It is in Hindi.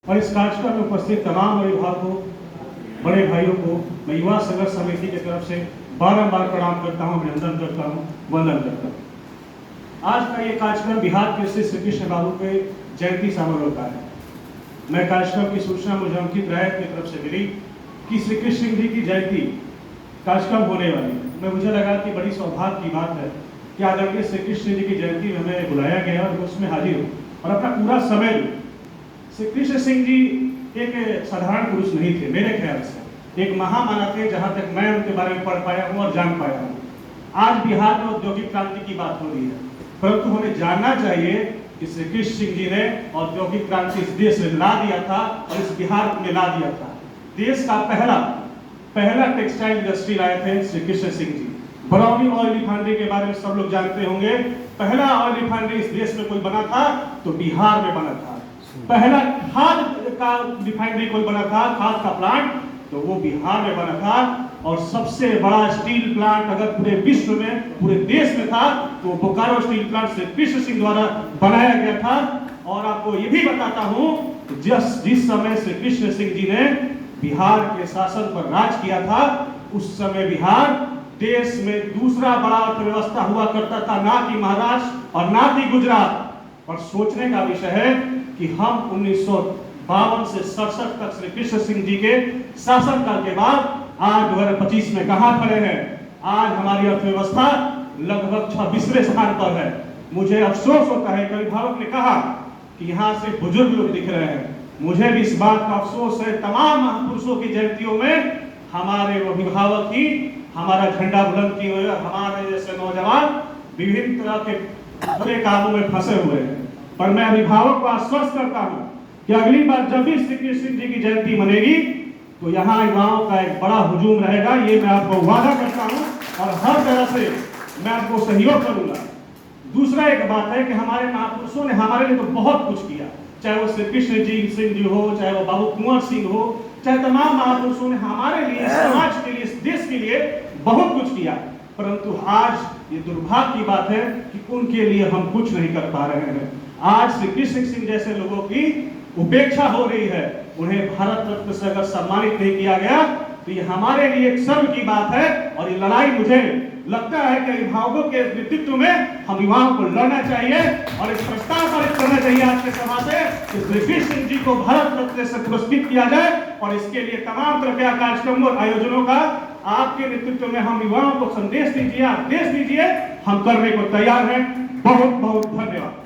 और इस कार्यक्रम में उपस्थित तमाम अभिभावकों, बड़े भाइयों को मैं युवा संघर्ष समिति की तरफ से बारंबार प्रणाम करता हूँ, अभिनंदन करता हूँ, वंदन करता हूँ। आज का ये कार्यक्रम बिहार के श्री कृष्ण बाबू के जयंती समारोह का है। मैं कार्यक्रम की सूचना मुझे अंकित राय की तरफ से मिली कि श्री कृष्ण जी की जयंती कार्यक्रम होने वाली है। मैं मुझे लगा कि बड़ी सौभाग्य की बात है कि आदरणीय श्री कृष्ण जी की जयंती में हमें बुलाया गया और उसमें हाजिर हूँ और अपना पूरा समय दूं। श्री कृष्ण सिंह जी एक साधारण पुरुष नहीं थे, मेरे ख्याल से एक महामानव थे, जहाँ तक मैं उनके बारे में पढ़ पाया हूँ और जान पाया हूँ। आज बिहार में औद्योगिक क्रांति की बात हो रही है, परंतु हमें जानना चाहिए कि श्री कृष्ण सिंह जी ने औद्योगिक क्रांति इस देश में ला दिया था और इस बिहार में ला दिया था। देश का पहला टेक्सटाइल इंडस्ट्री लाए थे श्री कृष्ण सिंह जी। बरौनी ऑयल रिफाइनरी के बारे में सब लोग जानते होंगे। पहला ऑयल रिफाइनरी इस देश में कोई बना था तो बिहार में बना था। पहला खाद का रिफाइनरी कोई बना था, खाद का प्लांट, तो वो बिहार में बना था। और सबसे बड़ा स्टील प्लांट अगर पूरे विश्व में, पूरे देश में था तो बोकारो स्टील प्लांट श्री कृष्ण सिंह द्वारा बनाया गया था। और आपको ये भी बताता हूं, जिस समय श्री कृष्ण सिंह जी ने बिहार के शासन पर राज किया था, उस समय बिहार देश में दूसरा बड़ा अर्थव्यवस्था हुआ करता था, ना कि महाराष्ट्र और ना कि गुजरात। और सोचने का विषय है कि हम 1952 से 67 तक श्री कृष्ण सिंह जी के शासनकाल के बाद आज 2025 में कहां खड़े हैं। आज हमारी अर्थव्यवस्था लगभग 26वें स्थान पर है। मुझे अफसोस होता है, कई अभिभावक ने कहा कि यहाँ से बुजुर्ग लोग दिख रहे हैं। मुझे भी इस बात का अफसोस है, तमाम महापुरुषों की जयंतियों में हमारे अभिभावक ही हमारा झंडा बुलंद किए हुए, हमारे जैसे नौजवान विभिन्न तरह के बुरे कामों में फंसे हुए हैं। पर मैं अभिभावक को आश्वस्त करता हूं कि अगली बार जब भी श्री कृष्ण जी की जयंती मनेगी तो यहाँ युवाओं का एक बड़ा हुजूम रहेगा। ये मैं आपको वादा करता हूं और हर तरह से मैं आपको सहयोग करूंगा। दूसरा एक बात है कि हमारे महापुरुषों ने हमारे लिए तो बहुत कुछ किया, चाहे वो श्री कृष्ण जी सिंह जी हो, चाहे वो बाबू कुंवर सिंह हो, चाहे तमाम महापुरुषों ने हमारे लिए, समाज के लिए, इस देश के लिए बहुत कुछ किया। परंतु आज ये दुर्भाग्य की बात है कि उनके लिए हम कुछ नहीं कर पा रहे हैं। आज श्री कृष्ण सिंह जैसे लोगों की उपेक्षा हो रही है। उन्हें भारत रत्न से अगर सम्मानित नहीं किया गया तो ये हमारे लिए एक शर्म की बात है। और ये लड़ाई मुझे लगता है कि अभिभावकों के नेतृत्व में हम युवाओं को लड़ना चाहिए और एक प्रस्ताव पारित करना चाहिए आज के सभा से कि श्री कृष्ण सिंह जी को भारत रत्न से पुरस्कृत किया जाए। और इसके लिए तमाम तरह के कार्यक्रमों और आयोजनों का आपके नेतृत्व में हम युवाओं को संदेश दीजिए, आदेश दीजिए, हम करने को तैयार हैं। बहुत बहुत धन्यवाद।